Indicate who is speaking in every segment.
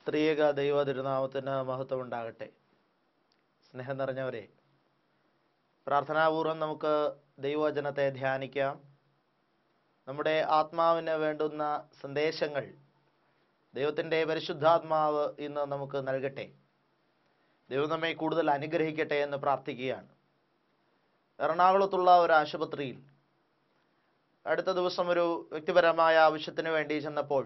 Speaker 1: ത്രിയേക ദൈവ തിരുനാമത്തിന് മഹത്വം ഉണ്ടാകട്ടെ. സ്നേഹം നിറഞ്ഞവരെ, പ്രാർത്ഥനാപൂർവം നമുക്ക് ദൈവവചനത്തെ ധ്യാനിക്കാം. നമ്മുടെ ആത്മാവിന് വേണ്ടുന്ന സന്ദേശങ്ങൾ ദൈവത്തിൻ്റെ പരിശുദ്ധാത്മാവ് ഇന്ന് നമുക്ക് നൽകട്ടെ. ദൈവം നമ്മെ കൂടുതൽ അനുഗ്രഹിക്കട്ടെ എന്ന് പ്രാർത്ഥിക്കുകയാണ്. എറണാകുളത്തുള്ള ഒരു ആശുപത്രിയിൽ അടുത്ത ദിവസം ഒരു വ്യക്തിപരമായ ആവശ്യത്തിന് വേണ്ടി ചെന്നപ്പോൾ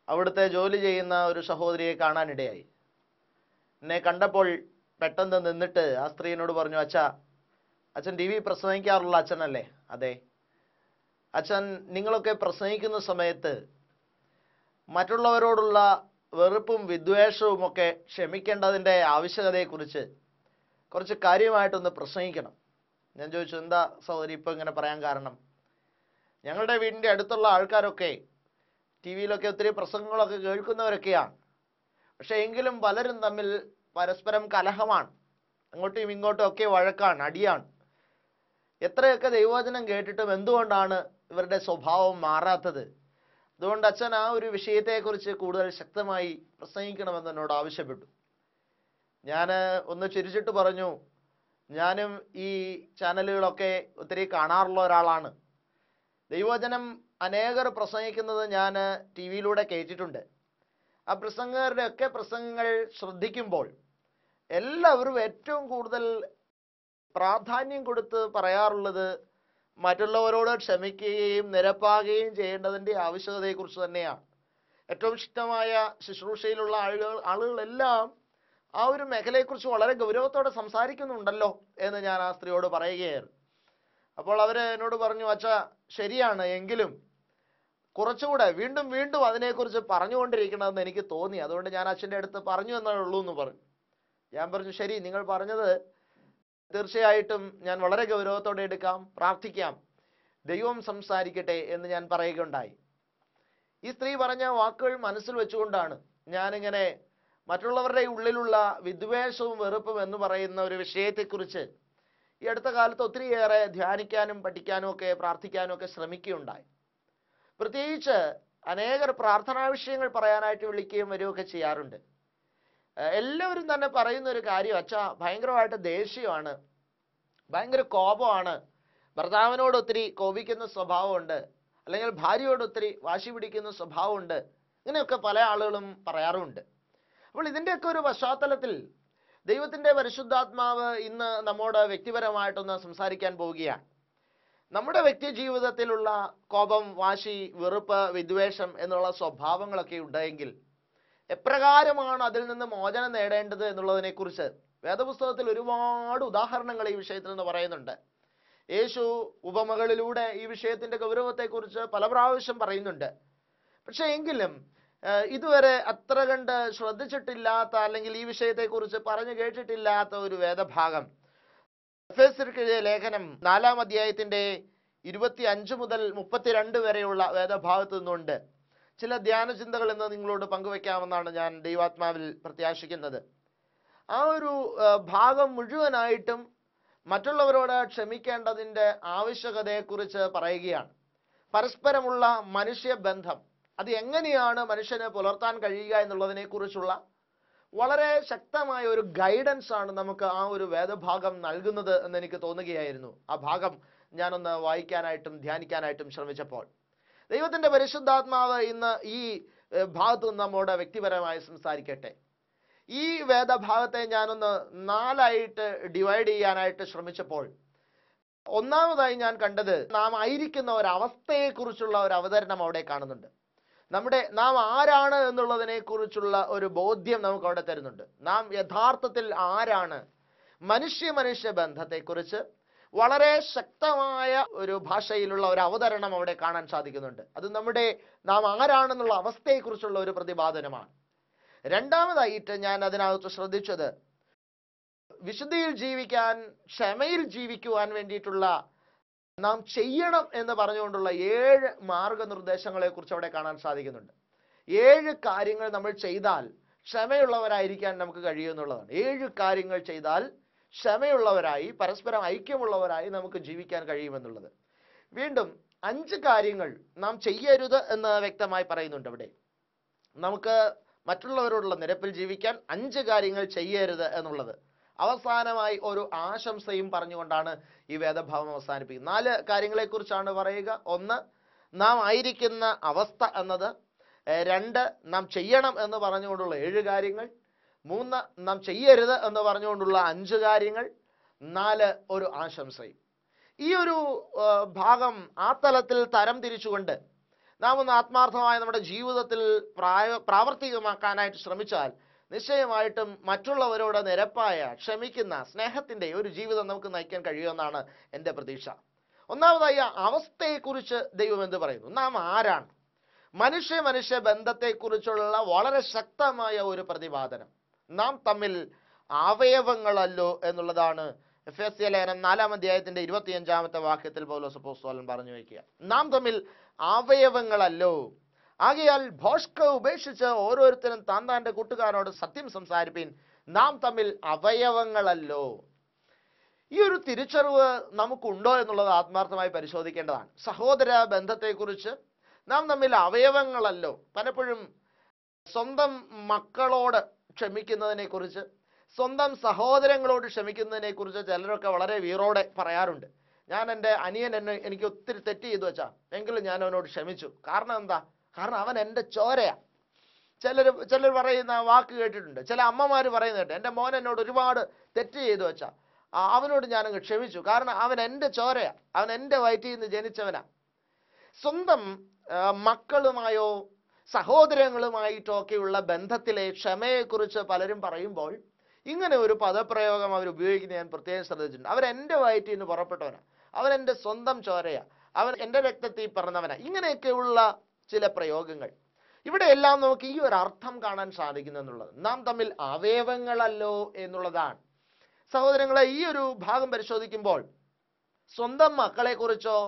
Speaker 1: അവിടുത്തെ ജോലി ചെയ്യുന്ന ഒരു സഹോദരിയെ കാണാനിടയായി. എന്നെ കണ്ടപ്പോൾ പെട്ടെന്ന് നിന്നിട്ട് ആ സ്ത്രീയോട് പറഞ്ഞു, അച്ഛൻ ടി വി പ്രസംഗിക്കാറുള്ള അച്ഛനല്ലേ? അതെ. അച്ഛൻ, നിങ്ങളൊക്കെ പ്രസംഗിക്കുന്ന സമയത്ത് മറ്റുള്ളവരോടുള്ള വെറുപ്പും വിദ്വേഷവും ഒക്കെ ക്ഷമിക്കേണ്ടതിൻ്റെ ആവശ്യകതയെക്കുറിച്ച് കുറച്ച് കാര്യമായിട്ടൊന്ന് പ്രസംഗിക്കണം. ഞാൻ ചോദിച്ചു, എന്താ സഹോദരി ഇപ്പോൾ ഇങ്ങനെ പറയാൻ കാരണം? ഞങ്ങളുടെ വീടിൻ്റെ അടുത്തുള്ള ആൾക്കാരൊക്കെ ടി വിയിലൊക്കെ ഒത്തിരി പ്രസംഗങ്ങളൊക്കെ കേൾക്കുന്നവരൊക്കെയാണ്. പക്ഷേ എങ്കിലും പലരും തമ്മിൽ പരസ്പരം കലഹമാണ്, അങ്ങോട്ടും ഇങ്ങോട്ടും ഒക്കെ വഴക്കാണ്, അടിയാണ്. എത്രയൊക്കെ ദൈവവചനം കേട്ടിട്ടും എന്തുകൊണ്ടാണ് ഇവരുടെ സ്വഭാവം മാറാത്തത്? അതുകൊണ്ട് അച്ഛൻ ആ ഒരു വിഷയത്തെക്കുറിച്ച് കൂടുതൽ ശക്തമായി പ്രസംഗിക്കണമെന്ന് എന്നോട് ആവശ്യപ്പെട്ടു. ഞാൻ ഒന്ന് ചിരിച്ചിട്ട് പറഞ്ഞു, ഞാനും ഈ ചാനലുകളൊക്കെ ഒത്തിരി കാണാറുള്ള ഒരാളാണ്. ദൈവവചനം അനേകർ പ്രസംഗിക്കുന്നത് ഞാൻ ടി വിയിലൂടെ കേട്ടിട്ടുണ്ട്. ആ പ്രസംഗകരുടെ ഒക്കെ പ്രസംഗങ്ങൾ ശ്രദ്ധിക്കുമ്പോൾ എല്ലാവരും ഏറ്റവും കൂടുതൽ പ്രാധാന്യം കൊടുത്ത് പറയാറുള്ളത് മറ്റുള്ളവരോട് ക്ഷമിക്കുകയും നിരപ്പാകുകയും ചെയ്യേണ്ടതിൻ്റെ ആവശ്യകതയെക്കുറിച്ച് തന്നെയാണ്. ഏറ്റവും ഇഷ്ടമായ ശുശ്രൂഷയിലുള്ള ആളുകളെല്ലാം ആ ഒരു മേഖലയെക്കുറിച്ച് വളരെ ഗൗരവത്തോടെ സംസാരിക്കുന്നുണ്ടല്ലോ എന്ന് ഞാൻ ആ സ്ത്രീയോട് പറയുകയായിരുന്നു. അപ്പോൾ അവർ എന്നോട് പറഞ്ഞു, ശരിയാണ്, എങ്കിലും കുറച്ചുകൂടെ വീണ്ടും വീണ്ടും അതിനെക്കുറിച്ച് പറഞ്ഞുകൊണ്ടിരിക്കണമെന്ന് എനിക്ക് തോന്നി. അതുകൊണ്ട് ഞാൻ അച്ഛൻ്റെ അടുത്ത് പറഞ്ഞു എന്നേ ഉള്ളൂ എന്ന് പറഞ്ഞു. ഞാൻ പറഞ്ഞു, ശരി, നിങ്ങൾ പറഞ്ഞത് തീർച്ചയായിട്ടും ഞാൻ വളരെ ഗൗരവത്തോടെ എടുക്കാം, പ്രാർത്ഥിക്കാം, ദൈവം സംസാരിക്കട്ടെ എന്ന് ഞാൻ പറയുകയുണ്ടായി. ഈ സ്ത്രീ പറഞ്ഞ വാക്കുകൾ മനസ്സിൽ വെച്ചുകൊണ്ടാണ് ഞാനിങ്ങനെ മറ്റുള്ളവരുടെ ഉള്ളിലുള്ള വിദ്വേഷവും വെറുപ്പും എന്ന് പറയുന്ന ഒരു വിഷയത്തെക്കുറിച്ച് ഈ അടുത്ത കാലത്ത് ഒത്തിരിയേറെ ധ്യാനിക്കാനും പഠിക്കാനും ഒക്കെ പ്രാർത്ഥിക്കാനും ഒക്കെ ശ്രമിക്കുകയുണ്ടായി. പ്രത്യേകിച്ച് അനേകർ പ്രാർത്ഥനാ വിഷയങ്ങൾ പറയാനായിട്ട് വിളിക്കുകയും വരികയൊക്കെ ചെയ്യാറുണ്ട്. എല്ലാവരും തന്നെ പറയുന്ന ഒരു കാര്യം, ഭയങ്കരമായിട്ട് ദേഷ്യമാണ്, ഭയങ്കര കോപമാണ്, ഭർത്താവിനോട് ഒത്തിരി കോപിക്കുന്ന സ്വഭാവമുണ്ട്, അല്ലെങ്കിൽ ഭാര്യയോട് ഒത്തിരി വാശി പിടിക്കുന്ന സ്വഭാവമുണ്ട്, ഇങ്ങനെയൊക്കെ പല ആളുകളും പറയാറുമുണ്ട്. അപ്പോൾ ഇതിൻ്റെയൊക്കെ ഒരു പശ്ചാത്തലത്തിൽ ദൈവത്തിൻ്റെ പരിശുദ്ധാത്മാവ് ഇന്ന് നമ്മോട് വ്യക്തിപരമായിട്ടൊന്ന് സംസാരിക്കാൻ പോവുകയാണ്. നമ്മുടെ വ്യക്തി ജീവിതത്തിലുള്ള കോപം, വാശി, വെറുപ്പ്, വിദ്വേഷം എന്നുള്ള സ്വഭാവങ്ങളൊക്കെ ഉണ്ടെങ്കിൽ എപ്രകാരമാണ് അതിൽ നിന്ന് മോചനം നേടേണ്ടത് എന്നുള്ളതിനെക്കുറിച്ച് വേദപുസ്തകത്തിൽ ഒരുപാട് ഉദാഹരണങ്ങൾ ഈ വിഷയത്തിൽ നിന്ന് പറയുന്നുണ്ട്. യേശു ഉപമകളിലൂടെ ഈ വിഷയത്തിൻ്റെ ഗൗരവത്തെക്കുറിച്ച് പല പ്രാവശ്യം പറയുന്നുണ്ട്. പക്ഷേ എങ്കിലും ഇതുവരെ അത്ര കണ്ട് ശ്രദ്ധിച്ചിട്ടില്ലാത്ത, അല്ലെങ്കിൽ ഈ വിഷയത്തെക്കുറിച്ച് പറഞ്ഞു കേട്ടിട്ടില്ലാത്ത ഒരു വേദഭാഗം എഫേസ്യർക്കെഴുതിയ ലേഖനം 4-ാം അധ്യായത്തിൻ്റെ 25 മുതൽ 32 വരെയുള്ള വേദഭാഗത്തു നിന്നുണ്ട് ചില ധ്യാനചിന്തകൾ എന്ന് നിങ്ങളോട് പങ്കുവെക്കാമെന്നാണ് ഞാൻ ദൈവാത്മാവിൽ പ്രത്യാശിക്കുന്നത്. ആ ഒരു ഭാഗം മുഴുവനായിട്ടും മറ്റുള്ളവരോട് ക്ഷമിക്കേണ്ടതിൻ്റെ ആവശ്യകതയെക്കുറിച്ച് പറയുകയാണ്. പരസ്പരമുള്ള മനുഷ്യബന്ധം അത് എങ്ങനെയാണ് മനുഷ്യന് പുലർത്താൻ കഴിയുക എന്നുള്ളതിനെക്കുറിച്ചുള്ള വളരെ ശക്തമായ ഒരു ഗൈഡൻസ് ആണ് നമുക്ക് ആ ഒരു വേദഭാഗം നൽകുന്നത് എന്ന് എനിക്ക് തോന്നുകയായിരുന്നു. ആ ഭാഗം ഞാനൊന്ന് വായിക്കാനായിട്ടും ധ്യാനിക്കാനായിട്ടും ശ്രമിച്ചപ്പോൾ ദൈവത്തിൻ്റെ പരിശുദ്ധാത്മാവ് ഇന്ന് ഈ ഭാഗത്തു നിന്ന് നമ്മോട് വ്യക്തിപരമായി സംസാരിക്കട്ടെ. ഈ വേദഭാഗത്തെ ഞാനൊന്ന് 4ആയിട്ട് ഡിവൈഡ് ചെയ്യാനായിട്ട് ശ്രമിച്ചപ്പോൾ ഒന്നാമതായി ഞാൻ കണ്ടത് നാം ആയിരിക്കുന്ന ഒരവസ്ഥയെക്കുറിച്ചുള്ള ഒരു അവതരണം അവിടെ കാണുന്നുണ്ട്. നാം ആരാണ് എന്നുള്ളതിനെക്കുറിച്ചുള്ള ഒരു ബോധ്യം നമുക്ക് അവിടെ തരുന്നുണ്ട്. നാം യഥാർത്ഥത്തിൽ ആരാണ്, മനുഷ്യ ബന്ധത്തെക്കുറിച്ച് വളരെ ശക്തമായ ഒരു ഭാഷയിലുള്ള ഒരു അവതരണം അവിടെ കാണാൻ സാധിക്കുന്നുണ്ട്. അത് നാം ആരാണെന്നുള്ള അവസ്ഥയെക്കുറിച്ചുള്ള ഒരു പ്രതിപാദനമാണ്. രണ്ടാമതായിട്ട് ഞാൻ അതിനകത്ത് ശ്രദ്ധിച്ചത് വിശുദ്ധിയിൽ ജീവിക്കാൻ, ക്ഷമയിൽ ജീവിക്കുവാൻ വേണ്ടിയിട്ടുള്ള നാം ചെയ്യണം എന്ന് പറഞ്ഞുകൊണ്ടുള്ള 7 മാർഗനിർദ്ദേശങ്ങളെ കുറിച്ച് അവിടെ കാണാൻ സാധിക്കുന്നുണ്ട്. 7 കാര്യങ്ങൾ നമ്മൾ ചെയ്താൽ ക്ഷമയുള്ളവരായിരിക്കാൻ നമുക്ക് കഴിയുമെന്നുള്ളതാണ്. 7 കാര്യങ്ങൾ ചെയ്താൽ ക്ഷമയുള്ളവരായി, പരസ്പരം ഐക്യമുള്ളവരായി നമുക്ക് ജീവിക്കാൻ കഴിയുമെന്നുള്ളത്. വീണ്ടും 5 കാര്യങ്ങൾ നാം ചെയ്യരുത് എന്ന് വ്യക്തമായി പറയുന്നുണ്ട് അവിടെ. നമുക്ക് മറ്റുള്ളവരോടുള്ള നിരപ്പിൽ ജീവിക്കാൻ, 5 കാര്യങ്ങൾ ചെയ്യരുത് എന്നുള്ളത്. അവസാനമായി ഒരു ആശംസയും പറഞ്ഞുകൊണ്ടാണ് ഈ വേദഭാഗം അവസാനിപ്പിക്കുന്നത്. 4 കാര്യങ്ങളെക്കുറിച്ചാണ് പറയുക. 1, നാം ആയിരിക്കുന്ന അവസ്ഥ എന്നത്. 2, നാം ചെയ്യണം എന്ന് പറഞ്ഞുകൊണ്ടുള്ള 7 കാര്യങ്ങൾ. 3, നാം ചെയ്യരുത് എന്ന് പറഞ്ഞുകൊണ്ടുള്ള 5 കാര്യങ്ങൾ. 4, ഒരു ആശംസയും. ഈ ഒരു ഭാഗം ആ തലത്തിൽ തരം തിരിച്ചുകൊണ്ട് നാം ഒന്ന് ആത്മാർത്ഥമായി നമ്മുടെ ജീവിതത്തിൽ പ്രാവർത്തികമാക്കാനായിട്ട് ശ്രമിച്ചാൽ നിശ്ചയമായിട്ടും മറ്റുള്ളവരോട് നിരപ്പായ, ക്ഷമിക്കുന്ന, സ്നേഹത്തിൻ്റെ ഒരു ജീവിതം നമുക്ക് നയിക്കാൻ കഴിയുമെന്നാണ് എൻ്റെ പ്രതീക്ഷ. ഒന്നാമതായി അവസ്ഥയെക്കുറിച്ച് ദൈവം എന്ത് പറയുന്നു? നാം ആരാണ്? മനുഷ്യ ബന്ധത്തെക്കുറിച്ചുള്ള വളരെ ശക്തമായ ഒരു പ്രതിപാദനം. നാം തമ്മിൽ അവയവങ്ങളല്ലോ എന്നുള്ളതാണ് എഫേസ്യ ലേഖനം 4-ാം അധ്യായത്തിന്റെ 25-ാമത്തെ വാക്യത്തിൽ പൗലോസ് അപ്പോസ്തലൻ പറഞ്ഞു വയ്ക്കുക. നാം തമ്മിൽ അവയവങ്ങളല്ലോ. ആകയാൽ ഭോഷ്ക ഉപേക്ഷിച്ച് ഓരോരുത്തരും താൻ്റെ കൂട്ടുകാരനോട് സത്യം സംസാരിപ്പിൻ. നാം തമ്മിൽ അവയവങ്ങളല്ലോ. ഈ ഒരു തിരിച്ചറിവ് നമുക്കുണ്ടോ എന്നുള്ളത് ആത്മാർത്ഥമായി പരിശോധിക്കേണ്ടതാണ്. സഹോദര ബന്ധത്തെക്കുറിച്ച് നാം തമ്മിൽ അവയവങ്ങളല്ലോ. പലപ്പോഴും സ്വന്തം മക്കളോട് ക്ഷമിക്കുന്നതിനെ കുറിച്ച്, സ്വന്തം സഹോദരങ്ങളോട് ക്ഷമിക്കുന്നതിനെ കുറിച്ച് ചിലരൊക്കെ വളരെ വീറോടെ പറയാറുണ്ട്. ഞാൻ എൻ്റെ അനിയൻ എനിക്ക് ഒത്തിരി തെറ്റ് ചെയ്തു വെച്ചാ, എങ്കിലും ഞാൻ അവനോട് ക്ഷമിച്ചു. കാരണം എന്താ? കാരണം അവൻ എൻ്റെ ചോരയാ. ചിലർ പറയുന്ന വാക്ക് കേട്ടിട്ടുണ്ട്. ചില അമ്മമാർ പറയുന്ന കേട്ട്, എൻ്റെ മോൻ എന്നോട് ഒരുപാട് തെറ്റ് ചെയ്തു വെച്ചാ അവനോട് ഞാനങ്ങ് ക്ഷമിച്ചു, കാരണം അവൻ എൻ്റെ ചോരയാ, അവൻ എൻ്റെ വയറ്റിൽ നിന്ന് ജനിച്ചവനാ. സ്വന്തം മക്കളുമായോ സഹോദരങ്ങളുമായിട്ടോ ഒക്കെയുള്ള ബന്ധത്തിലെ ക്ഷമയെക്കുറിച്ച് പലരും പറയുമ്പോൾ ഇങ്ങനെ ഒരു പദപ്രയോഗം അവർ ഉപയോഗിക്കുന്നത് ഞാൻ പ്രത്യേകം ശ്രദ്ധിച്ചിട്ടുണ്ട്. അവൻ എൻ്റെ വയറ്റിൽ നിന്ന് പുറപ്പെട്ടവനാ, അവൻ എൻ്റെ സ്വന്തം ചോരയാ, അവൻ എൻ്റെ രക്തത്തിൽ പിറന്നവനാ. ഇങ്ങനെയൊക്കെയുള്ള ചില പ്രയോഗങ്ങൾ ഇവിടെയെല്ലാം നമുക്ക് ഈ ഒരു അർത്ഥം കാണാൻ സാധിക്കുന്നു എന്നുള്ളത്. നാം തമ്മിൽ അവയവങ്ങളല്ലോ എന്നുള്ളതാണ്. സഹോദരങ്ങളെ, ഈ ഒരു ഭാഗം പരിശോധിക്കുമ്പോൾ സ്വന്തം മക്കളെക്കുറിച്ചോ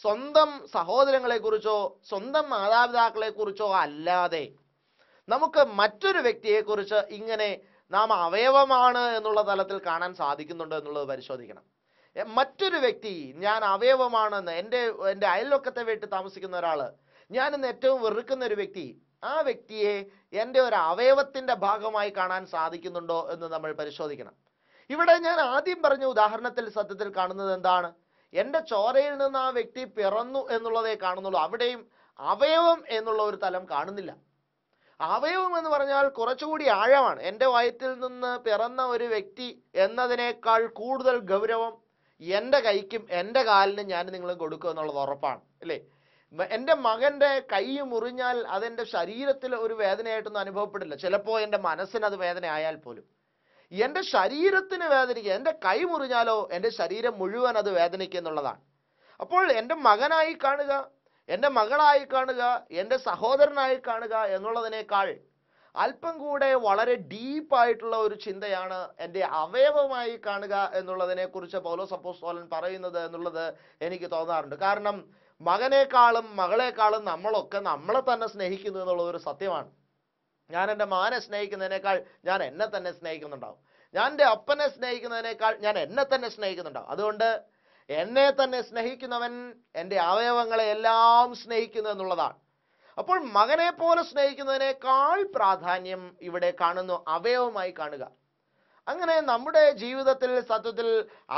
Speaker 1: സ്വന്തം സഹോദരങ്ങളെക്കുറിച്ചോ സ്വന്തം മാതാപിതാക്കളെക്കുറിച്ചോ അല്ലാതെ നമുക്ക് മറ്റൊരു വ്യക്തിയെക്കുറിച്ച് ഇങ്ങനെ നാം അവയവമാണ് എന്നുള്ള തലത്തിൽ കാണാൻ സാധിക്കുന്നുണ്ടോ എന്നുള്ളത് പരിശോധിക്കണം. മറ്റൊരു വ്യക്തി ഞാൻ അവയവമാണെന്ന്, എൻ്റെ അയൽവക്കത്തെ വീട്ടിൽ താമസിക്കുന്ന ഒരാൾ, ഞാനിന്ന് ഏറ്റവും വെറുക്കുന്ന ഒരു വ്യക്തി, ആ വ്യക്തിയെ എൻ്റെ ഒരു അവയവത്തിൻ്റെ ഭാഗമായി കാണാൻ സാധിക്കുന്നുണ്ടോ എന്ന് നമ്മൾ പരിശോധിക്കണം. ഇവിടെ ഞാൻ ആദ്യം പറഞ്ഞ ഉദാഹരണത്തിൽ സത്യത്തിൽ കാണുന്നത് എന്താണ്? എൻ്റെ ചോരയിൽ നിന്ന് ആ വ്യക്തി പിറന്നു എന്നുള്ളതേ കാണുന്നുള്ളൂ. അവിടെയും അവയവം എന്നുള്ള ഒരു തലം കാണുന്നില്ല. അവയവം എന്ന് പറഞ്ഞാൽ കുറച്ചുകൂടി ആഴമാണ്. എൻ്റെ വയറ്റിൽ നിന്ന് പിറന്ന ഒരു വ്യക്തി എന്നതിനേക്കാൾ കൂടുതൽ ഗൗരവം എൻ്റെ കൈക്കും എൻ്റെ കാലിനും ഞാൻ നിങ്ങൾ കൊടുക്കുക എന്നുള്ളത് ഉറപ്പാണ്, അല്ലേ? എൻ്റെ മകൻ്റെ കൈ മുറിഞ്ഞാൽ അതെൻ്റെ ശരീരത്തിൽ ഒരു വേദനയായിട്ടൊന്നും അനുഭവപ്പെടില്ല. ചിലപ്പോൾ എൻ്റെ മനസ്സിന് അത് വേദന ആയാൽ പോലും എൻ്റെ ശരീരത്തിന് വേദനിക്കുക. എൻ്റെ കൈ മുറിഞ്ഞാലോ എൻ്റെ ശരീരം മുഴുവൻ അത് വേദനിക്കുക എന്നുള്ളതാണ്. അപ്പോൾ എൻ്റെ മകനായി കാണുക, എൻ്റെ മകളായി കാണുക, എൻ്റെ സഹോദരനായി കാണുക എന്നുള്ളതിനേക്കാൾ അല്പം കൂടെ വളരെ ഡീപ്പായിട്ടുള്ള ഒരു ചിന്തയാണ് എൻ്റെ അവയവമായി കാണുക എന്നുള്ളതിനെക്കുറിച്ച് പൗലോസ് അപ്പോസ്തലൻ പറയുന്നത് എന്നുള്ളത് എനിക്ക് തോന്നാറുണ്ട്. കാരണം മകനേക്കാളും മകളെക്കാളും നമ്മളൊക്കെ നമ്മളെ തന്നെ സ്നേഹിക്കുന്നു എന്നുള്ളത് ഒരു സത്യമാണ്. ഞാൻ എൻ്റെ മകനെ സ്നേഹിക്കുന്നതിനേക്കാൾ ഞാൻ എന്നെ തന്നെ സ്നേഹിക്കുന്നുണ്ടാവും. ഞാൻ എൻ്റെ അപ്പനെ സ്നേഹിക്കുന്നതിനേക്കാൾ ഞാൻ എന്നെ തന്നെ സ്നേഹിക്കുന്നുണ്ടാവും. അതുകൊണ്ട് എന്നെ തന്നെ സ്നേഹിക്കുന്നവൻ എൻ്റെ അവയവങ്ങളെ എല്ലാം സ്നേഹിക്കുന്നു എന്നുള്ളതാണ്. അപ്പോൾ മകനെ പോലെ സ്നേഹിക്കുന്നതിനേക്കാൾ പ്രാധാന്യം ഇവിടെ കാണുന്നു അവയവമായി കാണുക. അങ്ങനെ നമ്മുടെ ജീവിതത്തിൽ സത്യത്തിൽ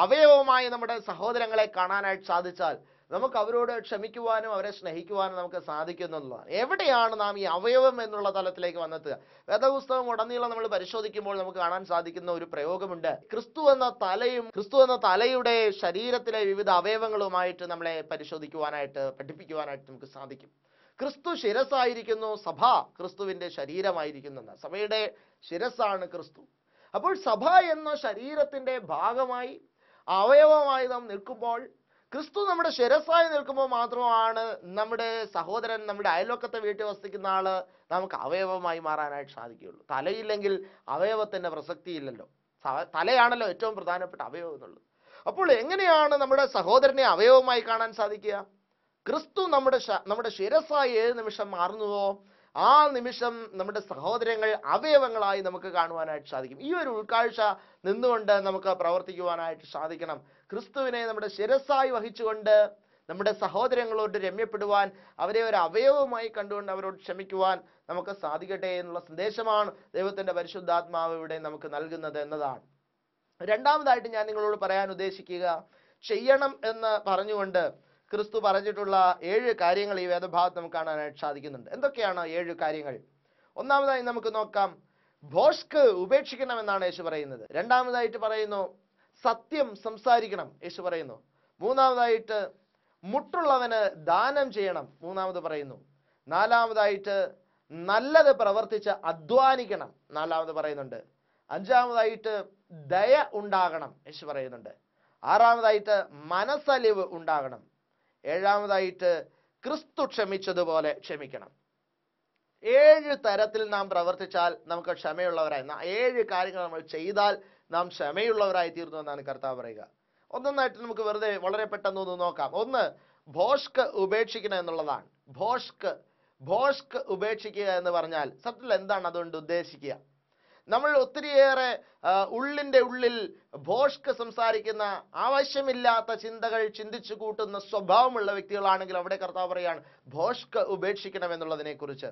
Speaker 1: അവയവമായി നമ്മുടെ സഹോദരങ്ങളെ കാണാനായിട്ട് സാധിച്ചാൽ നമുക്ക് അവരോട് ക്ഷമിക്കുവാനും അവരെ സ്നേഹിക്കുവാനും നമുക്ക് സാധിക്കുന്നുള്ളതാണ്. എവിടെയാണ് നാം ഈ അവയവം എന്നുള്ള തലത്തിലേക്ക് വന്നെത്തുക? വേദപുസ്തകം ഉടനീളം നമ്മൾ പരിശോധിക്കുമ്പോൾ നമുക്ക് കാണാൻ സാധിക്കുന്ന ഒരു പ്രയോഗമുണ്ട്. ക്രിസ്തു എന്ന തലയുടെ ശരീരത്തിലെ വിവിധ അവയവങ്ങളുമായിട്ട് നമ്മളെ പരിശോധിക്കുവാനായിട്ട് പഠിപ്പിക്കുവാനായിട്ട് നമുക്ക് സാധിക്കും. ക്രിസ്തു ശിരസ്സായിരിക്കുന്നു, സഭ ക്രിസ്തുവിൻ്റെ ശരീരമായിരിക്കുന്നു. സഭയുടെ ശിരസ്സാണ് ക്രിസ്തു. അപ്പോൾ സഭ എന്ന ശരീരത്തിൻ്റെ ഭാഗമായി അവയവമായി നാം നിൽക്കുമ്പോൾ, ക്രിസ്തു നമ്മുടെ ശിരസ്സായി നിൽക്കുമ്പോൾ മാത്രമാണ് നമ്മുടെ സഹോദരൻ, നമ്മുടെ അയൽവക്കത്തെ വീട്ടിൽ വസിക്കുന്ന ആള് നമുക്ക് അവയവമായി മാറാനായിട്ട് സാധിക്കുകയുള്ളൂ. തലയില്ലെങ്കിൽ അവയവത്തിൻ്റെ പ്രസക്തിയില്ലല്ലോ. തലയാണല്ലോ ഏറ്റവും പ്രധാനപ്പെട്ട അവയവം എന്നുള്ളത്. അപ്പോൾ എങ്ങനെയാണ് നമ്മുടെ സഹോദരനെ അവയവമായി കാണാൻ സാധിക്കുക? ക്രിസ്തു നമ്മുടെ ശിരസ്സായി ഏത് നിമിഷം മാറുന്നുവോ ആ നിമിഷം നമ്മുടെ സഹോദരങ്ങൾ അവയവങ്ങളായി നമുക്ക് കാണുവാനായിട്ട് സാധിക്കും. ഈ ഒരു ഉൾക്കാഴ്ച നിന്നുകൊണ്ട് നമുക്ക് പ്രവർത്തിക്കുവാനായിട്ട് സാധിക്കണം. ക്രിസ്തുവിനെ നമ്മുടെ ശിരസ്സായി വഹിച്ചുകൊണ്ട് നമ്മുടെ സഹോദരങ്ങളോട് രമ്യപ്പെടുവാൻ, അവരെ ഒരു അവയവമായി കണ്ടുകൊണ്ട് അവരോട് ക്ഷമിക്കുവാൻ നമുക്ക് സാധിക്കട്ടെ എന്നുള്ള സന്ദേശമാണ് ദൈവത്തിൻ്റെ പരിശുദ്ധാത്മാവ് ഇവിടെ നമുക്ക് നൽകുന്നത് എന്നതാണ്. രണ്ടാമതായിട്ട് ഞാൻ നിങ്ങളോട് പറയാൻ ഉദ്ദേശിക്കുക, ചെയ്യണം എന്ന് പറഞ്ഞുകൊണ്ട് ക്രിസ്തു പറഞ്ഞിട്ടുള്ള 7 കാര്യങ്ങൾ ഈ വേദഭാഗത്ത് നമുക്ക് കാണാനായിട്ട് സാധിക്കുന്നുണ്ട്. എന്തൊക്കെയാണ് 7 കാര്യങ്ങൾ? ഒന്നാമതായി നമുക്ക് നോക്കാം, ഭോഷ്ക് ഉപേക്ഷിക്കണമെന്നാണ് യേശു പറയുന്നത്. രണ്ടാമതായിട്ട് പറയുന്നു, സത്യം സംസാരിക്കണം യേശു പറയുന്നു. മൂന്നാമതായിട്ട് മുട്ടുള്ളവന് ദാനം ചെയ്യണം മൂന്നാമത് പറയുന്നു. നാലാമതായിട്ട് നല്ലത് പ്രവർത്തിച്ച് അധ്വാനിക്കണം നാലാമത് പറയുന്നുണ്ട്. അഞ്ചാമതായിട്ട് ദയ ഉണ്ടാകണം യേശു പറയുന്നുണ്ട്. ആറാമതായിട്ട് മനസ്സലിവ് ഉണ്ടാകണം. ഏഴാമതായിട്ട് ക്രിസ്തു ക്ഷമിച്ചതുപോലെ ക്ഷമിക്കണം. 7 തരത്തിൽ നാം പ്രവർത്തിച്ചാൽ നമുക്ക് ക്ഷമയുള്ളവരായി, 7 കാര്യങ്ങൾ നമ്മൾ ചെയ്താൽ നാം ക്ഷമയുള്ളവരായി തീർന്നു എന്നാണ് കർത്താവ് പറയുക. ഒന്നൊന്നായിട്ട് നമുക്ക് വെറുതെ വളരെ പെട്ടെന്ന് നോക്കാം. ഒന്ന്, ഭോഷ്ക് ഉപേക്ഷിക്കണം എന്നുള്ളതാണ്. ഭോഷ്ക് ഉപേക്ഷിക്കുക എന്ന് പറഞ്ഞാൽ സത്യത്തിൽ എന്താണ് അതുകൊണ്ട് ഉദ്ദേശിക്കുക? നമ്മൾ ഒത്തിരിയേറെ ഉള്ളിൻ്റെ ഉള്ളിൽ ഭോഷ്ക് സംസാരിക്കുന്ന, ആവശ്യമില്ലാത്ത ചിന്തകൾ ചിന്തിച്ചു കൂട്ടുന്ന സ്വഭാവമുള്ള വ്യക്തികളാണെങ്കിൽ അവിടെ കർത്താവ് പറയാണ് ഭോഷ്ക് ഉപേക്ഷിക്കണം എന്നുള്ളതിനെ കുറിച്ച്.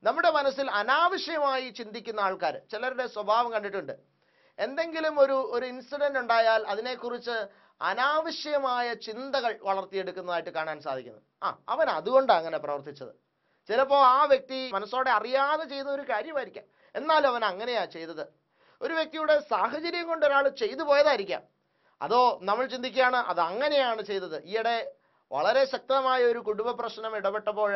Speaker 1: നമ്മുടെ മനസ്സിൽ അനാവശ്യമായി ചിന്തിക്കുന്ന ആൾക്കാർ, ചിലരുടെ സ്വഭാവം കണ്ടിട്ടുണ്ട്. എന്തെങ്കിലും ഒരു ഇൻസിഡന്റ് ഉണ്ടായാൽ അതിനെക്കുറിച്ച് അനാവശ്യമായ ചിന്തകൾ വളർത്തിയെടുക്കുന്നതായിട്ട് കാണാൻ സാധിക്കുന്നു. അവൻ അതുകൊണ്ടാണ് അങ്ങനെ പ്രവർത്തിച്ചത്. ചിലപ്പോൾ ആ വ്യക്തി മനസ്സോടെ അറിയാതെ ചെയ്ത ഒരു കാര്യമായിരിക്കാം, എന്നാലും അവൻ അങ്ങനെയാ ചെയ്തത്. ഒരു വ്യക്തിയുടെ സാഹചര്യം കൊണ്ട് ഒരാൾ ചെയ്തു പോയതായിരിക്കാം. അതോ നമ്മൾ ചിന്തിക്കുകയാണ് അത് അങ്ങനെയാണ് ചെയ്തത്. ഈയിടെ വളരെ ശക്തമായ ഒരു കുടുംബ പ്രശ്നം ഇടപെട്ടപ്പോൾ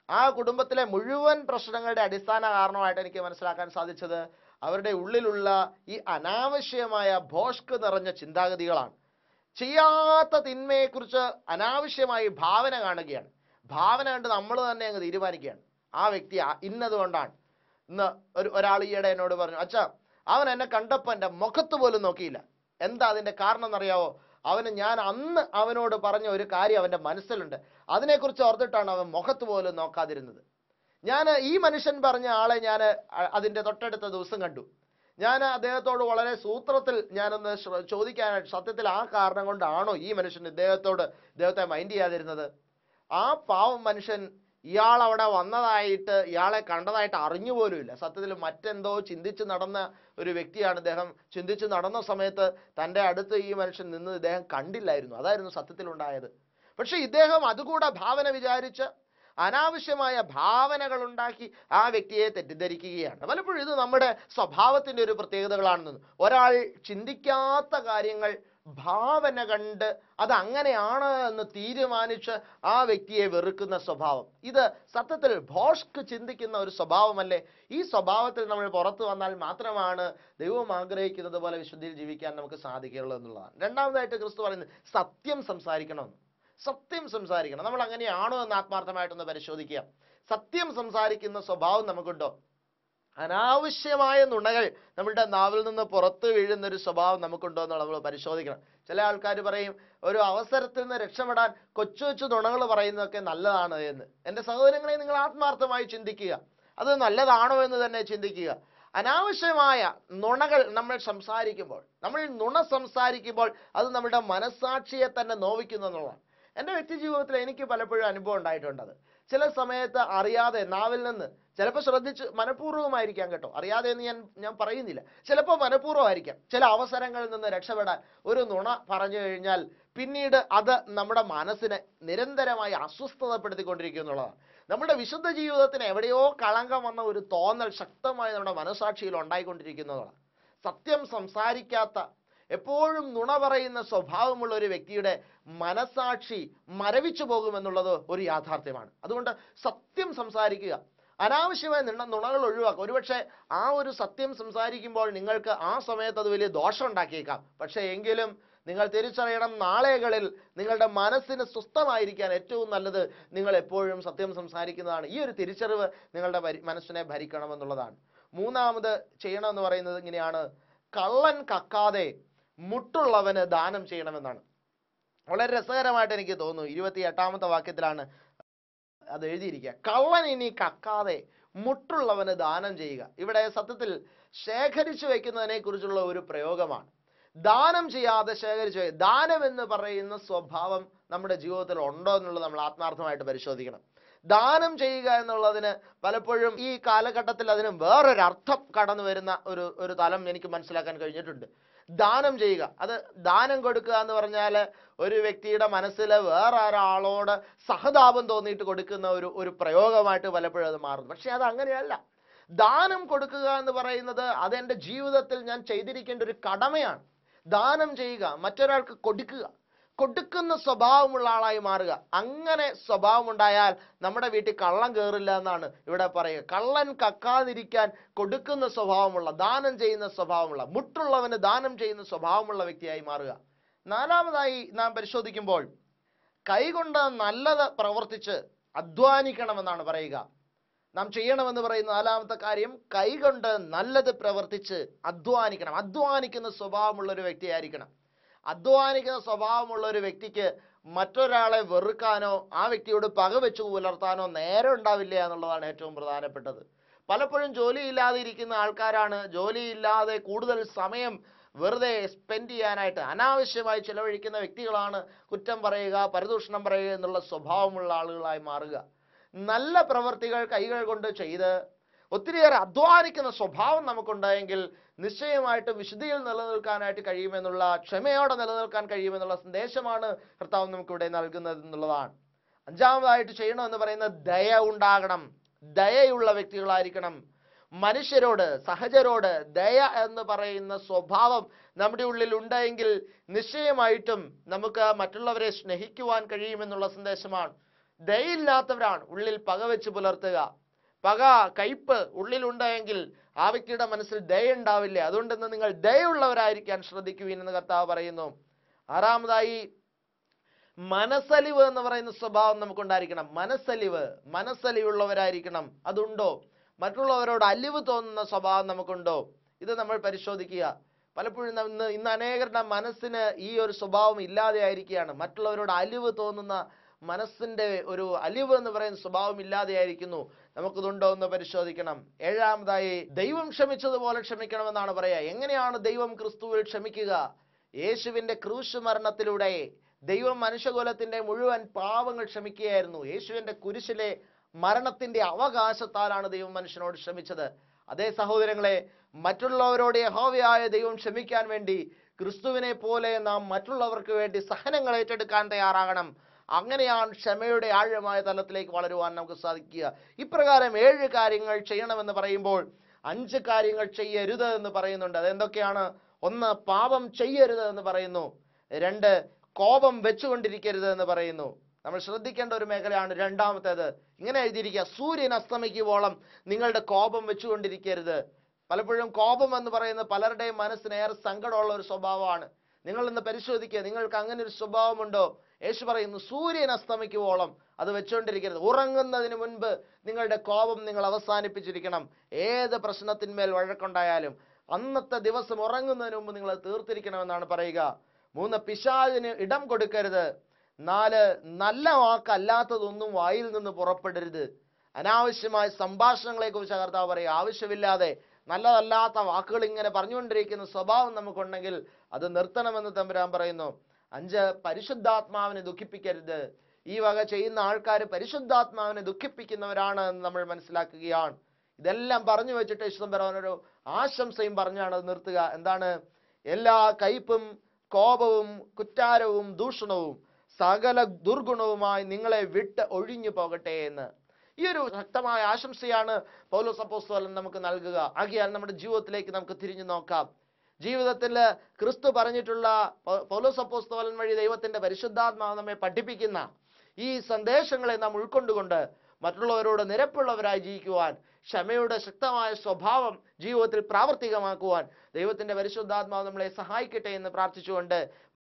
Speaker 1: ആ കുടുംബത്തിലെ മുഴുവൻ പ്രശ്നങ്ങളുടെ അടിസ്ഥാന കാരണമായിട്ട് എനിക്ക് മനസ്സിലാക്കാൻ സാധിച്ചത് അവരുടെ ഉള്ളിലുള്ള ഈ അനാവശ്യമായ ഭോഷ്ക് നിറഞ്ഞ ചിന്താഗതികളാണ്. ചെയ്യാത്ത തിന്മയെക്കുറിച്ച് അനാവശ്യമായി ഭാവന കാണുകയാണ്. ഭാവന കണ്ട് നമ്മൾ തന്നെ അങ്ങ് തീരുമാനിക്കുകയാണ് ആ വ്യക്തി ഇന്നതുകൊണ്ടാണ്. ഇന്ന് ഒരാൾ ഈയിടെ എന്നോട് പറഞ്ഞു, അച്ഛാ അവൻ എന്നെ കണ്ടപ്പോൾ എൻ്റെ മുഖത്ത് പോലും നോക്കിയില്ല. എന്താ അതിൻ്റെ കാരണം എന്നറിയാവോ? ഞാൻ അന്ന് അവനോട് പറഞ്ഞ ഒരു കാര്യം അവൻ്റെ മനസ്സിലുണ്ട്, അതിനെക്കുറിച്ച് ഓർത്തിട്ടാണ് അവൻ മുഖത്ത് പോലും നോക്കാതിരുന്നത്. ഈ മനുഷ്യൻ പറഞ്ഞ ആളെ ഞാൻ അതിൻ്റെ തൊട്ടടുത്ത ദിവസം കണ്ടു. ഞാൻ അദ്ദേഹത്തോട് വളരെ സൂത്രത്തിൽ ഞാനൊന്ന് ചോദിക്കാനായിട്ട്, സത്യത്തിൽ ആ കാരണം കൊണ്ടാണോ ഈ മനുഷ്യൻ ഇദ്ദേഹത്തെ മൈൻഡ് ചെയ്യാതിരുന്നത്? ആ പാവം മനുഷ്യൻ ഇയാൾ അവിടെ വന്നതായിട്ട്, ഇയാളെ കണ്ടതായിട്ട് അറിഞ്ഞുപോലുമില്ല. സത്യത്തിൽ മറ്റെന്തോ ചിന്തിച്ച് നടന്ന ഒരു വ്യക്തിയാണ് ഇദ്ദേഹം. ചിന്തിച്ച് നടന്ന സമയത്ത് തൻ്റെ അടുത്ത് ഈ മനുഷ്യൻ നിന്ന് ഇദ്ദേഹം കണ്ടില്ലായിരുന്നു. അതായിരുന്നു സത്യത്തിലുണ്ടായത്. പക്ഷെ ഇദ്ദേഹം അതുകൂടെ ഭാവന വിചാരിച്ച് അനാവശ്യമായ ഭാവനകൾ ഉണ്ടാക്കി ആ വ്യക്തിയെ തെറ്റിദ്ധരിക്കുകയാണ്. പലപ്പോഴും ഇത് നമ്മുടെ സ്വഭാവത്തിൻ്റെ ഒരു പ്രത്യേകതകളാണെന്ന്. ഒരാൾ ചിന്തിക്കാത്ത കാര്യങ്ങൾ ഭാവന കണ്ട് അത് അങ്ങനെയാണ് എന്ന് തീരുമാനിച്ച് ആ വ്യക്തിയെ വെറുക്കുന്ന സ്വഭാവം, ഇത് സത്യത്തിൽ ഭോഷ്ക് ചിന്തിക്കുന്ന ഒരു സ്വഭാവമല്ലേ? ഈ സ്വഭാവത്തിൽ നമ്മൾ പുറത്തു വന്നാൽ മാത്രമാണ് ദൈവം ആഗ്രഹിക്കുന്നത് പോലെ വിശുദ്ധിയിൽ ജീവിക്കാൻ നമുക്ക് സാധിക്കുകയുള്ളൂ എന്നുള്ളതാണ്. രണ്ടാമതായിട്ട് ക്രിസ്തു പറയുന്നത് സത്യം സംസാരിക്കണം. സത്യം സംസാരിക്കണം. നമ്മൾ അങ്ങനെയാണോ എന്ന് ആത്മാർത്ഥമായിട്ടൊന്ന് പരിശോധിക്കുക. സത്യം സംസാരിക്കുന്ന സ്വഭാവം നമുക്കുണ്ടോ? അനാവശ്യമായ നുണകൾ നമ്മളുടെ നാവിൽ നിന്ന് പുറത്തു വീഴുന്ന ഒരു സ്വഭാവം നമുക്കുണ്ടോ എന്ന് നമ്മൾ പരിശോധിക്കണം. ചില ആൾക്കാർ പറയും ഒരു അവസരത്തിൽ നിന്ന് രക്ഷപ്പെടാൻ കൊച്ചു നുണകൾ പറയുന്നതൊക്കെ നല്ലതാണ് എന്ന്. എൻ്റെ സഹോദരങ്ങളെ, നിങ്ങൾ ആത്മാർത്ഥമായി ചിന്തിക്കുക, അത് നല്ലതാണോ എന്ന് തന്നെ ചിന്തിക്കുക. അനാവശ്യമായ നുണകൾ നമ്മൾ സംസാരിക്കുമ്പോൾ, നമ്മൾ നുണ സംസാരിക്കുമ്പോൾ അത് നമ്മുടെ മനസ്സാക്ഷിയെ തന്നെ നോവിക്കുന്നു എന്നുള്ളതാണ്. എൻ്റെ വ്യക്തി ജീവിതത്തിൽ എനിക്ക് പലപ്പോഴും അനുഭവം ഉണ്ടായിട്ടുണ്ടത്. ചില സമയത്ത് അറിയാതെ നാവിൽ നിന്ന്, ചിലപ്പോൾ ശ്രദ്ധിച്ച് മനഃപൂർവ്വമായിരിക്കാം കേട്ടോ, അറിയാതെ എന്ന് ഞാൻ പറയുന്നില്ല, ചിലപ്പോൾ മനഃപൂർവ്വമായിരിക്കാം, ചില അവസരങ്ങളിൽ നിന്ന് രക്ഷപ്പെടാൻ ഒരു നുണ പറഞ്ഞു കഴിഞ്ഞാൽ പിന്നീട് അത് നമ്മുടെ മനസ്സിനെ നിരന്തരമായി അസ്വസ്ഥതപ്പെടുത്തിക്കൊണ്ടിരിക്കും എന്നുള്ളതാണ്. നമ്മുടെ വിശുദ്ധ ജീവിതത്തിന് എവിടെയോ കളങ്കം വന്ന ഒരു തോന്നൽ ശക്തമായി നമ്മുടെ മനസ്സാക്ഷിയിൽ ഉണ്ടായിക്കൊണ്ടിരിക്കുന്നതാണ്. സത്യം സംസാരിക്കാത്ത, എപ്പോഴും നുണ പറയുന്ന സ്വഭാവമുള്ള ഒരു വ്യക്തിയുടെ മനസ്സാക്ഷി മരവിച്ചു പോകുമെന്നുള്ളത് ഒരു യാഥാർത്ഥ്യമാണ്. അതുകൊണ്ട് സത്യം സംസാരിക്കുക, അനാവശ്യമായ നുണകൾ ഒഴിവാക്കുക. ഒരുപക്ഷെ ആ ഒരു സത്യം സംസാരിക്കുമ്പോൾ നിങ്ങൾക്ക് ആ സമയത്ത് അത് വലിയ ദോഷം ഉണ്ടാക്കിയേക്കാം. പക്ഷേ എങ്കിലും നിങ്ങൾ തിരിച്ചറിയണം, നാളെകളിൽ നിങ്ങളുടെ മനസ്സിന് സ്വസ്ഥമായിരിക്കാൻ ഏറ്റവും നല്ലത് നിങ്ങൾ എപ്പോഴും സത്യം സംസാരിക്കുന്നതാണ്. ഈ ഒരു തിരിച്ചറിവ് നിങ്ങളുടെ മനസ്സിനെ ഭരിക്കണമെന്നുള്ളതാണ്. മൂന്നാമത് ചെയ്യണമെന്ന് പറയുന്നത് ഇങ്ങനെയാണ്, കള്ളൻ കക്കാതെ മുട്ടുള്ളവന് ദാനം ചെയ്യണമെന്നാണ്. വളരെ രസകരമായിട്ട് എനിക്ക് തോന്നുന്നു. 28ാമത്തെ വാക്യത്തിലാണ് അത് എഴുതിയിരിക്കുക. കള്ളൻ ഇനി കക്കാതെ മുട്ടുള്ളവന് ദാനം ചെയ്യുക. ഇവിടെ സത്യത്തിൽ ശേഖരിച്ചു വയ്ക്കുന്നതിനെ കുറിച്ചുള്ള ഒരു പ്രയോഗമാണ്. ദാനം ചെയ്യാതെ ശേഖരിച്ചു വയ്ക്കുക. ദാനം എന്ന് പറയുന്ന സ്വഭാവം നമ്മുടെ ജീവിതത്തിൽ ഉണ്ടോ എന്നുള്ളത് നമ്മൾ ആത്മാർത്ഥമായിട്ട് പരിശോധിക്കണം. ദാനം ചെയ്യുക എന്നുള്ളതിന് പലപ്പോഴും ഈ കാലഘട്ടത്തിൽ അതിന് വേറൊരർത്ഥം കടന്നു വരുന്ന ഒരു തലം എനിക്ക് മനസ്സിലാക്കാൻ കഴിഞ്ഞിട്ടുണ്ട്. ദാനം ചെയ്യുക, അത് ദാനം കൊടുക്കുക എന്ന് പറഞ്ഞാൽ ഒരു വ്യക്തിയുടെ മനസ്സിൽ വേറെ ഒരാളോട് സഹതാപം തോന്നിയിട്ട് കൊടുക്കുന്ന ഒരു പ്രയോഗമായിട്ട് പലപ്പോഴും അത് മാറുന്നു. പക്ഷെ അത് അങ്ങനെയല്ല. ദാനം കൊടുക്കുക എന്ന് പറയുന്നത് അതെൻ്റെ ജീവിതത്തിൽ ഞാൻ ചെയ്തിരിക്കേണ്ട ഒരു കടമയാണ്. ദാനം ചെയ്യുക, മറ്റൊരാൾക്ക് കൊടുക്കുന്ന സ്വഭാവമുള്ള ആളായി മാറുക. അങ്ങനെ സ്വഭാവം ഉണ്ടായാൽ നമ്മുടെ വീട്ടിൽ കള്ളം കയറില്ല എന്നാണ് ഇവിടെ പറയുക. കള്ളൻ കക്കാതിരിക്കാൻ കൊടുക്കുന്ന സ്വഭാവമുള്ള, ദാനം ചെയ്യുന്ന സ്വഭാവമുള്ള, മുട്ടുള്ളവന് ദാനം ചെയ്യുന്ന സ്വഭാവമുള്ള വ്യക്തിയായി മാറുക. നാലാമതായി നാം പരിശോധിക്കുമ്പോൾ കൈകൊണ്ട് നല്ലത് പ്രവർത്തിച്ച് അധ്വാനിക്കണമെന്നാണ് പറയുക. നാം ചെയ്യണമെന്ന് പറയുന്ന നാലാമത്തെ കാര്യം, കൈകൊണ്ട് നല്ലത് പ്രവർത്തിച്ച് അധ്വാനിക്കണം. അധ്വാനിക്കുന്ന സ്വഭാവമുള്ള ഒരു വ്യക്തിയായിരിക്കണം. അധ്വാനിക്കുന്ന സ്വഭാവമുള്ള ഒരു വ്യക്തിക്ക് മറ്റൊരാളെ വെറുക്കാനോ ആ വ്യക്തിയോട് പകവെച്ചു പുലർത്താനോ നേരം ഉണ്ടാവില്ല എന്നുള്ളതാണ് ഏറ്റവും പ്രധാനപ്പെട്ടത്. പലപ്പോഴും ജോലിയില്ലാതെ ഇരിക്കുന്ന ആൾക്കാരാണ് ജോലിയില്ലാതെ കൂടുതൽ സമയം വെറുതെ സ്പെൻഡ് ചെയ്യാനായിട്ട് അനാവശ്യമായി ചിലവഴിക്കുന്ന വ്യക്തികളാണ് കുറ്റം പറയുക, പരദൂഷണം പറയുക എന്നുള്ള സ്വഭാവമുള്ള ആളുകളായി മാറുക. നല്ല പ്രവർത്തികൾ കൈകൾ കൊണ്ട് ചെയ്ത് ഒത്തിരിയേറെ അധ്വാനിക്കുന്ന സ്വഭാവം നമുക്കുണ്ടായെങ്കിൽ നിശ്ചയമായിട്ടും വിശുദ്ധിയിൽ നിലനിൽക്കാനായിട്ട് കഴിയുമെന്നുള്ള, ക്ഷമയോടെ നിലനിൽക്കാൻ കഴിയുമെന്നുള്ള സന്ദേശമാണ് കർത്താവ് നമുക്കിവിടെ നൽകുന്നത് എന്നുള്ളതാണ്. അഞ്ചാമതായിട്ട് ചെയ്യണമെന്ന് പറയുന്നത് ദയ ഉണ്ടാകണം. ദയയുള്ള വ്യക്തികളായിരിക്കണം. മനുഷ്യരോട്, സഹജരോട് ദയ എന്ന് പറയുന്ന സ്വഭാവം നമ്മുടെ ഉള്ളിൽ ഉണ്ടെങ്കിൽ നിശ്ചയമായിട്ടും നമുക്ക് മറ്റുള്ളവരെ സ്നേഹിക്കുവാൻ കഴിയുമെന്നുള്ള സന്ദേശമാണ്. ദയയില്ലാത്തവരാണ് ഉള്ളിൽ പകവെച്ച് പുലർത്തുക. പക, കയ്പ് ഉള്ളിലുണ്ടെങ്കിൽ ആ വ്യക്തിയുടെ മനസ്സിൽ ദയ ഉണ്ടാവില്ല. അതുകൊണ്ടെന്ന് നിങ്ങൾ ദയുള്ളവരായിരിക്കാൻ ശ്രദ്ധിക്കുവിൻ എന്ന് കർത്താവ് പറയുന്നു. ആറാമതായി മനസ്സലിവ് എന്ന് പറയുന്ന സ്വഭാവം നമുക്കുണ്ടായിരിക്കണം. മനസ്സലിവുള്ളവരായിരിക്കണം. അതുണ്ടോ? മറ്റുള്ളവരോട് അലിവ് തോന്നുന്ന സ്വഭാവം നമുക്കുണ്ടോ? ഇത് നമ്മൾ പരിശോധിക്കുക. പലപ്പോഴും ഇന്ന് അനേകരുടെ മനസ്സിന് ഈ ഒരു സ്വഭാവം ഇല്ലാതെ ആയിരിക്കുകയാണ്. മറ്റുള്ളവരോട് അലിവ് തോന്നുന്ന മനസ്സിന്റെ ഒരു അലിവ് എന്ന് പറയുന്ന സ്വഭാവം ഇല്ലാതെയായിരിക്കുന്നു. നമുക്കിതുണ്ടോ എന്ന് പരിശോധിക്കണം. ഏഴാമതായി ദൈവം ക്ഷമിച്ചതുപോലെ ക്ഷമിക്കണമെന്നാണ് പറയുക. എങ്ങനെയാണ് ദൈവം ക്രിസ്തുവിൽ ക്ഷമിക്കുക? യേശുവിന്റെ ക്രൂശ് മരണത്തിലൂടെ ദൈവം മനുഷ്യകുലത്തിന്റെ മുഴുവൻ പാപങ്ങൾ ക്ഷമിക്കുകയായിരുന്നു. യേശുവിന്റെ കുരിശിലെ മരണത്തിന്റെ അവകാശത്താലാണ് ദൈവം മനുഷ്യനോട് ക്ഷമിച്ചത്. അതേ സഹോദരങ്ങളെ, മറ്റുള്ളവരോട് യഹോവയായ ദൈവം ക്ഷമിക്കാൻ വേണ്ടി ക്രിസ്തുവിനെ പോലെ നാം മറ്റുള്ളവർക്ക് വേണ്ടി സഹനങ്ങൾ ഏറ്റെടുക്കാൻ തയ്യാറാകണം. അങ്ങനെയാണ് ക്ഷമയുടെ ആഴമായ തലത്തിലേക്ക് വളരുവാൻ നമുക്ക് സാധിക്കുക. ഇപ്രകാരം 7 കാര്യങ്ങൾ ചെയ്യണമെന്ന് പറയുമ്പോൾ 5 കാര്യങ്ങൾ ചെയ്യരുത് എന്ന് പറയുന്നുണ്ട്. അതെന്തൊക്കെയാണ്? 1, പാപം ചെയ്യരുത് എന്ന് പറയുന്നു. 2, കോപം വെച്ചുകൊണ്ടിരിക്കരുത് എന്ന് പറയുന്നു. നമ്മൾ ശ്രദ്ധിക്കേണ്ട ഒരു മേഖലയാണ് രണ്ടാമത്തേത്. ഇങ്ങനെ എഴുതിയിരിക്കുക, സൂര്യൻ അസ്തമിക്കുവോളം നിങ്ങളുടെ കോപം വെച്ചുകൊണ്ടിരിക്കരുത്. പലപ്പോഴും കോപം എന്ന് പറയുന്നത് പലരുടെയും മനസ്സിന് ഏറെ സങ്കടമുള്ള ഒരു സ്വഭാവമാണ്. നിങ്ങൾ ഇന്ന് പരിശോധിക്കുക, നിങ്ങൾക്ക് അങ്ങനെ ഒരു സ്വഭാവമുണ്ടോ? യേശു പറയുന്നു, സൂര്യൻ അസ്തമിക്കുവോളം അത് വെച്ചുകൊണ്ടിരിക്കരുത്. ഉറങ്ങുന്നതിന് മുൻപ് നിങ്ങളുടെ കോപം നിങ്ങൾ അവസാനിപ്പിച്ചിരിക്കണം. ഏത് പ്രശ്നത്തിന്മേൽ വഴക്കുണ്ടായാലും അന്നത്തെ ദിവസം ഉറങ്ങുന്നതിന് മുമ്പ് നിങ്ങൾ തീർത്തിരിക്കണമെന്നാണ് പറയുക. 3, പിശാചിന് ഇടം കൊടുക്കരുത്. 4, നല്ല വാക്കല്ലാത്തതൊന്നും വായിൽ നിന്ന് പുറപ്പെടരുത്. അനാവശ്യമായ സംഭാഷണങ്ങളെ കുറിച്ച് കർത്താവ് പറയുക. ആവശ്യമില്ലാതെ നല്ലതല്ലാത്ത വാക്കുകൾ ഇങ്ങനെ പറഞ്ഞുകൊണ്ടിരിക്കുന്ന സ്വഭാവം നമുക്കുണ്ടെങ്കിൽ അത് നിർത്തണമെന്ന് തമ്പുരാൻ പറയുന്നു. 5, പരിശുദ്ധാത്മാവിനെ ദുഃഖിപ്പിക്കരുത്. ഈ വക ചെയ്യുന്ന ആൾക്കാർ പരിശുദ്ധാത്മാവിനെ ദുഃഖിപ്പിക്കുന്നവരാണ് എന്ന് നമ്മൾ മനസ്സിലാക്കുകയാണ്. ഇതെല്ലാം പറഞ്ഞു വെച്ചിട്ട് യേശുദമ്പുരാനൊരു ആശംസയും പറഞ്ഞാണ് അത് നിർത്തുക. എന്താണ്? എല്ലാ കയ്പും കോപവും കുറ്റാരവും ദൂഷണവും സകല ദുർഗുണവുമായി നിങ്ങളെ വിട്ട് ഒഴിഞ്ഞു പോകട്ടെ എന്ന്. ഈ ഒരു ശക്തമായ ആശംസയാണ് പൗലോസ് അപ്പോസ്തലൻ നമുക്ക് നൽകുക. ആകയാൽ നമ്മുടെ ജീവിതത്തിലേക്ക് നമുക്ക് തിരിഞ്ഞു നോക്കാം. ജീവിതത്തിൽ ക്രിസ്തു പറഞ്ഞിട്ടുള്ള, പൗലോസ് അപ്പോസ്തലൻ വഴി ദൈവത്തിന്റെ പരിശുദ്ധാത്മാവ് നമ്മെ പഠിപ്പിക്കുന്ന ഈ സന്ദേശങ്ങളെ നാം ഉൾക്കൊണ്ടുകൊണ്ട് മറ്റുള്ളവരോട് നിരപ്പുള്ളവരായി ജീവിക്കുവാൻ, ക്ഷമയുടെ ശക്തമായ സ്വഭാവം ജീവിതത്തിൽ പ്രാവർത്തികമാക്കുവാൻ ദൈവത്തിന്റെ പരിശുദ്ധാത്മാവ് നമ്മളെ സഹായിക്കട്ടെ എന്ന് പ്രാർത്ഥിച്ചുകൊണ്ട്